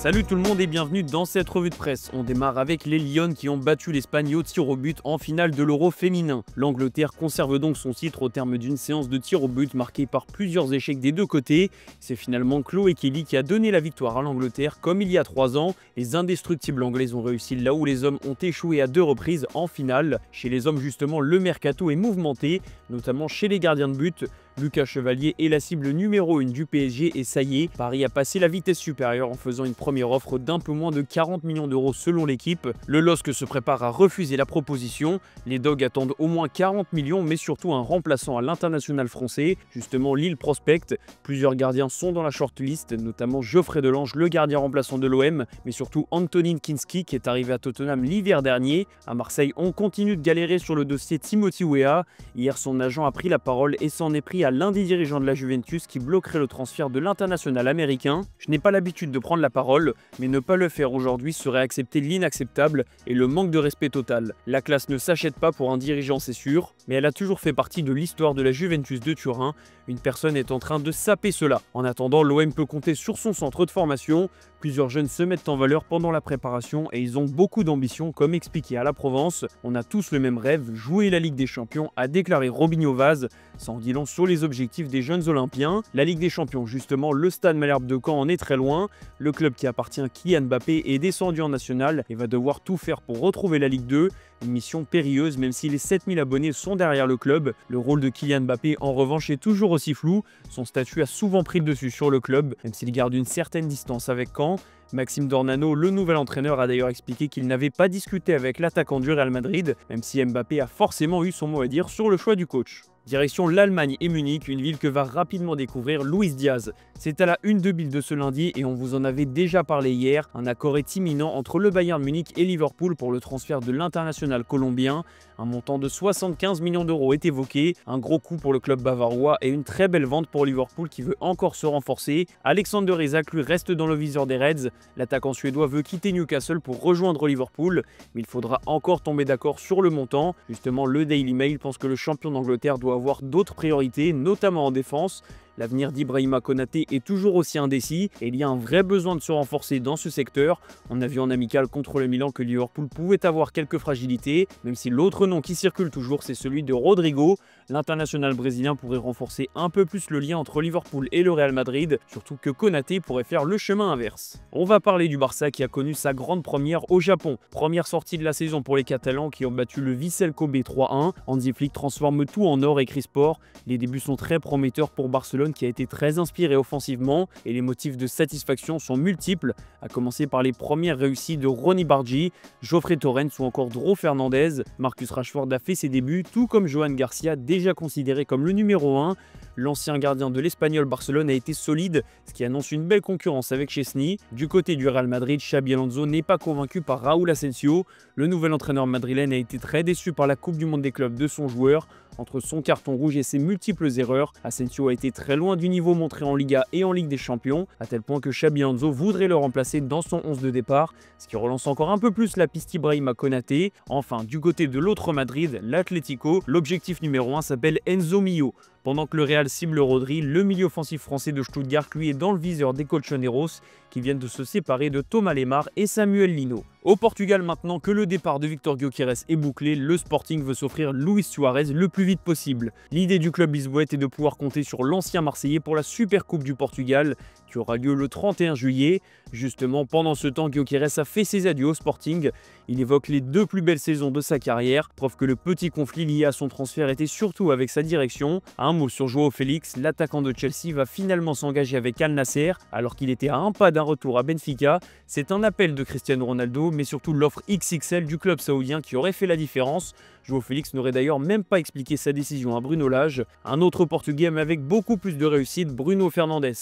Salut tout le monde et bienvenue dans cette revue de presse. On démarre avec les Lions qui ont battu l'Espagne au tir au but en finale de l'Euro féminin. L'Angleterre conserve donc son titre au terme d'une séance de tir au but marquée par plusieurs échecs des deux côtés. C'est finalement Chloé Kelly qui a donné la victoire à l'Angleterre comme il y a 3 ans. Les indestructibles anglaises ont réussi là où les hommes ont échoué à 2 reprises en finale. Chez les hommes justement, le mercato est mouvementé, notamment chez les gardiens de but. Lucas Chevalier est la cible numéro 1 du PSG et ça y est, Paris a passé la vitesse supérieure en faisant une première offre d'un peu moins de 40 millions d'euros selon l'équipe. Le LOSC se prépare à refuser la proposition. Les Dogs attendent au moins 40 millions mais surtout un remplaçant à l'international français. Justement, Lille prospecte. Plusieurs gardiens sont dans la shortlist, notamment Geoffrey Delange, le gardien remplaçant de l'OM, mais surtout Antonin Kinski qui est arrivé à Tottenham l'hiver dernier. À Marseille, on continue de galérer sur le dossier Timothy Weah. Hier, son agent a pris la parole et s'en est pris à l'un des dirigeants de la Juventus qui bloquerait le transfert de l'international américain. Je n'ai pas l'habitude de prendre la parole, mais ne pas le faire aujourd'hui serait accepter l'inacceptable et le manque de respect total. La classe ne s'achète pas pour un dirigeant, c'est sûr, mais elle a toujours fait partie de l'histoire de la Juventus de Turin. Une personne est en train de saper cela. En attendant, l'OM peut compter sur son centre de formation. Plusieurs jeunes se mettent en valeur pendant la préparation et ils ont beaucoup d'ambition, comme expliqué à la Provence. On a tous le même rêve, jouer la Ligue des Champions, a déclaré Robinho Vaz, sans dire long sur les objectifs des jeunes Olympiens. La Ligue des Champions, justement, le Stade Malherbe de Caen en est très loin. Le club qui appartient à Kylian Mbappé est descendu en national et va devoir tout faire pour retrouver la Ligue 2. Une mission périlleuse même si les 7000 abonnés sont derrière le club. Le rôle de Kylian Mbappé en revanche est toujours aussi flou. Son statut a souvent pris le dessus sur le club, même s'il garde une certaine distance avec Caen. Maxime Dornano, le nouvel entraîneur, a d'ailleurs expliqué qu'il n'avait pas discuté avec l'attaquant du Real Madrid, même si Mbappé a forcément eu son mot à dire sur le choix du coach. Direction l'Allemagne et Munich, une ville que va rapidement découvrir Luis Diaz. C'est à la une de Bild de ce lundi et on vous en avait déjà parlé hier. Un accord est imminent entre le Bayern Munich et Liverpool pour le transfert de l'international colombien. Un montant de 75 millions d'euros est évoqué, un gros coup pour le club bavarois et une très belle vente pour Liverpool qui veut encore se renforcer. Alexander Isak lui reste dans le viseur des Reds. L'attaquant suédois veut quitter Newcastle pour rejoindre Liverpool, mais il faudra encore tomber d'accord sur le montant. Justement, le Daily Mail pense que le champion d'Angleterre doit avoir d'autres priorités, notamment en défense. L'avenir d'Ibrahima Konaté est toujours aussi indécis et il y a un vrai besoin de se renforcer dans ce secteur. On a vu en amical contre le Milan que Liverpool pouvait avoir quelques fragilités, même si l'autre nom qui circule toujours c'est celui de Rodrigo. L'international brésilien pourrait renforcer un peu plus le lien entre Liverpool et le Real Madrid, surtout que Konaté pourrait faire le chemin inverse. On va parler du Barça qui a connu sa grande première au Japon. Première sortie de la saison pour les Catalans qui ont battu le Vissel Kobe 3-1. Hansi Flick transforme tout en or, écrit Sport. Les débuts sont très prometteurs pour Barcelone qui a été très inspiré offensivement et les motifs de satisfaction sont multiples, à commencer par les premières réussites de Ronny Bargi, Geoffrey Torrens ou encore Dro Fernandez. Marcus Rashford a fait ses débuts, tout comme Johan Garcia, déjà considéré comme le numéro 1. L'ancien gardien de l'Espagnol Barcelone a été solide, ce qui annonce une belle concurrence avec Chesney. Du côté du Real Madrid, Xabi Alonso n'est pas convaincu par Raúl Asensio. Le nouvel entraîneur madrilène a été très déçu par la Coupe du Monde des clubs de son joueur. Entre son carton rouge et ses multiples erreurs, Asensio a été très loin du niveau montré en Liga et en Ligue des Champions, à tel point que Xabi Alonso voudrait le remplacer dans son 11 de départ, ce qui relance encore un peu plus la piste Ibrahima Konaté. Enfin, du côté de l'autre Madrid, l'Atlético, l'objectif numéro 1 s'appelle Enzo Millo. Pendant que le Real cible Rodri, le milieu offensif français de Stuttgart lui est dans le viseur des Colchoneros qui viennent de se séparer de Thomas Lemar et Samuel Lino. Au Portugal, maintenant que le départ de Victor Gyökeres est bouclé, le Sporting veut s'offrir Luis Suarez le plus vite possible. L'idée du club lisboète est de pouvoir compter sur l'ancien Marseillais pour la Super Coupe du Portugal qui aura lieu le 31 juillet. Justement, pendant ce temps, Gyökeres a fait ses adieux au Sporting. Il évoque les 2 plus belles saisons de sa carrière, preuve que le petit conflit lié à son transfert était surtout avec sa direction. Un mot sur João Félix, l'attaquant de Chelsea va finalement s'engager avec Al Nasser alors qu'il était à un pas d'un retour à Benfica. C'est un appel de Cristiano Ronaldo, mais surtout l'offre XXL du club saoudien qui aurait fait la différence. João Félix n'aurait d'ailleurs même pas expliqué sa décision à Bruno Lage. Un autre Portugais mais avec beaucoup plus de réussite, Bruno Fernandes.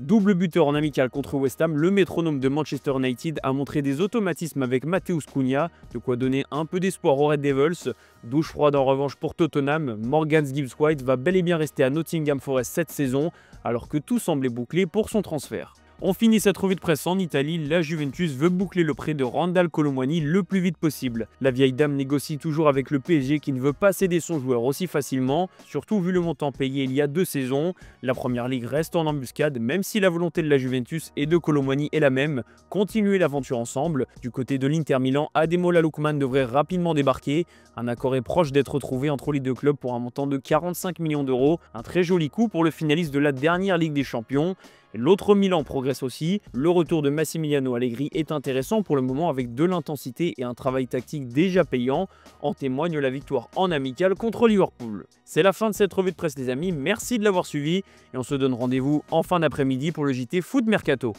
Double buteur en amical contre West Ham, le métronome de Manchester United a montré des automatismes avec Matheus Cunha, de quoi donner un peu d'espoir aux Red Devils. Douche froide en revanche pour Tottenham, Morgan Gibbs-White va bel et bien rester à Nottingham Forest cette saison, alors que tout semblait bouclé pour son transfert. On finit cette revue de presse en Italie, la Juventus veut boucler le prêt de Randal Kolo Muani le plus vite possible. La vieille dame négocie toujours avec le PSG qui ne veut pas céder son joueur aussi facilement, surtout vu le montant payé il y a 2 saisons. La première ligue reste en embuscade, même si la volonté de la Juventus et de Kolo Muani est la même, continuer l'aventure ensemble. Du côté de l'Inter Milan, Ademola Lookman devrait rapidement débarquer. Un accord est proche d'être trouvé entre les deux clubs pour un montant de 45 millions d'euros, un très joli coup pour le finaliste de la dernière Ligue des Champions. L'autre Milan progresse aussi, le retour de Massimiliano Allegri est intéressant pour le moment avec de l'intensité et un travail tactique déjà payant, en témoigne la victoire en amical contre Liverpool. C'est la fin de cette revue de presse les amis, merci de l'avoir suivi et on se donne rendez-vous en fin d'après-midi pour le JT Foot Mercato.